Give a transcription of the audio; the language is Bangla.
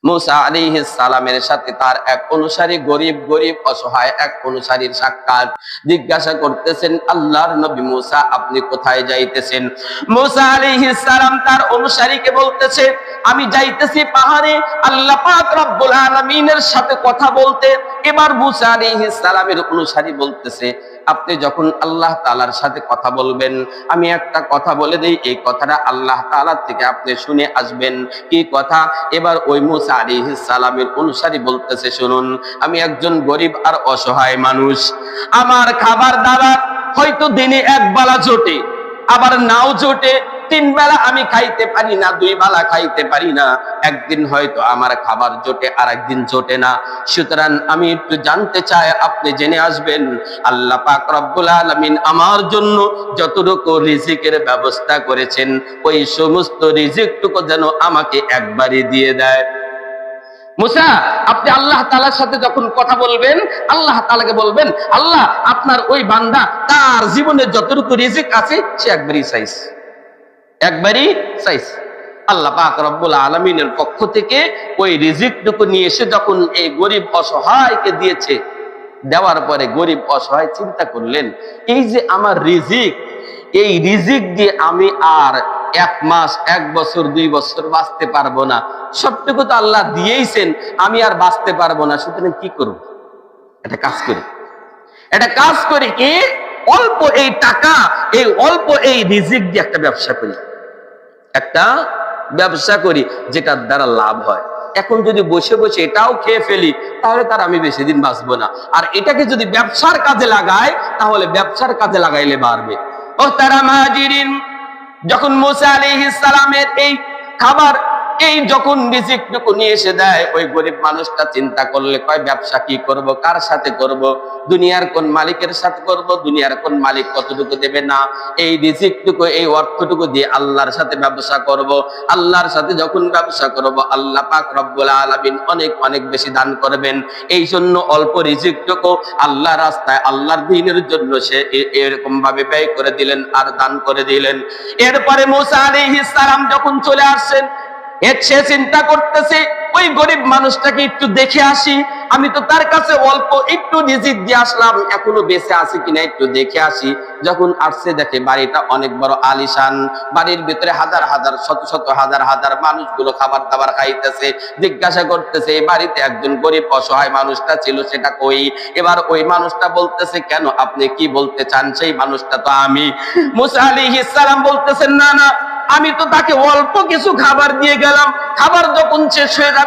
মুসা আলাইহিস সালামের সাথে তার এক অনুসারী গরিব অসহায় এক অনুসারীর সাক্ষাৎ। জিজ্ঞাসা করতেছেন, আল্লাহর নবী মুসা, আপনি কোথায় যাইতেছেন? মুসা আলাইহিস সালাম তার অনুসারীকে বলতেছে, আমি যাইতেছি পাহাড়ে আল্লাহ পাক রব্বুল আলামিনের সাথে কথা বলতে। এবার মুসা আলাইহিস সালামের অনুসারী বলতেছে, আপনি যখন আল্লাহ তাআলার সাথে কথা বলবেন, আমি একটা কথা বলে দেই, এই কথাটা আল্লাহ তাআলা থেকে আপনি শুনে আসবেন। কি কথা? এবার ওই মুসা আলাইহিস সালামের অনুসারী বলতেছে, শুনুন, আমি একজন গরিব আর অসহায় মানুষ। আমার খাবার দাবার হয়তো দিনে এক বেলা জোটে, আবার নাও জোটে। 3 বেলা আমি খাইতে পারি না, 2 বেলা খাইতে পারি না। একদিন হয়তো আমার খাবার জোটে, আর একদিন জোটে না। সুতরাং আমি একটু জানতে চাই, আপনি জেনে আসবেন আল্লাহ পাক রব্বুল আলামিন আমার জন্য যতটুকু রিজিকের ব্যবস্থা করেছেন, ওই সমস্ত রিজিকটুকু যেন আমাকে একবারই দিয়ে দেয়। মুসা, আপনি আল্লাহ তাআলার সাথে যখন কথা বলবেন, আল্লাহ তাআলাকে বলবেন, আল্লাহ, আপনার ওই বান্দা তার জীবনে যতটুকু রিজিক আছে সে একবারই চাইছে। আল্লাহ পাক রব্বুল আলামিনের পক্ষ থেকে ওই রিজিকটুকু নিয়ে এসে যখন এই গরিব অসহায়কে দিয়েছে, দেওয়ার পরে গরিব অসহায় চিন্তা করলেন, এই যে আমার রিজিক, এই রিজিক দিয়ে আমি আর 1 মাস, 1 বছর, 2 বছর বাঁচতে পারবো না। সবটুকু তো আল্লাহ দিয়েইছেন, আমি আর বাঁচতে পারবো না। সুতরাং কি করব? একটা কাজ করি কি, অল্প এই টাকা, এই অল্প এই রিজিক দিয়ে একটা ব্যবসা করি যেটার দ্বারা লাভ হয়। এখন যদি বসে বসে এটাও খেয়ে ফেলি, তাহলে তার আমি বেশি দিন বাঁচবো না। আর এটাকে যদি ব্যবসার কাজে লাগাই, তাহলে ব্যবসার কাজে লাগাইলে বাড়বে। মুহতারাম হাজিরিন, যখন মুসা আলাইহিস সালামের এই খাবার, এই যখন রিজিকটুকু নিয়ে এসে দেয়, ওই গরিব মানুষটা চিন্তা করলে, কয় ব্যবসা কি করব, কার সাথে করব? দুনিয়ার কোন মালিকের সাথে করব? দুনিয়ার কোন মালিক কতটুকু দেবে না, এই রিজিকটুকু, এই অর্থটুকু দিয়ে আল্লাহর সাথে ব্যবসা করব। আল্লাহর সাথে যখন ব্যবসা করব, আল্লাহ পাক রব্বুল আলামিন অনেক অনেক বেশি দান করবেন। এই জন্য অল্প রিজিকটুকু আল্লাহর রাস্তায়, আল্লাহর দ্বীনের জন্য সে এরকম ভাবে ব্যয় করে দিলেন আর দান করে দিলেন। এরপরে মুসা আলাইহিস সালাম যখন চলে আসছেন, সে চিন্তা করতেছে, ওই গরিব মানুষটাকে একটু দেখে আসি, আমি তো তার কাছে অল্প একটু রিজিক দিয়ে আসলাম, এখনো বেঁচে আছে কিনা একটু দেখে আসি। যখন আসছে, দেখে বাড়িটা অনেক বড় আলিশান, বাড়ির ভিতরে হাজার হাজার, শত শত হাজার হাজার মানুষগুলো খাবার দাবার খাইতেছে। জিজ্ঞাসা করতেছে, এই বাড়িতে একজন গরিব অসহায় মানুষটা ছিল, সেটা কই? এবার ওই মানুষটা বলতেছে, কেন, আপনি কি বলতে চান? সেই মানুষটা তো আমি। মুসা আলাইহিস সালাম বলতেছেন, না না, আমি তো তাকে অল্প কিছু খাবার দিয়ে গেলাম, খাবার যখন শেষ হয়ে যাবে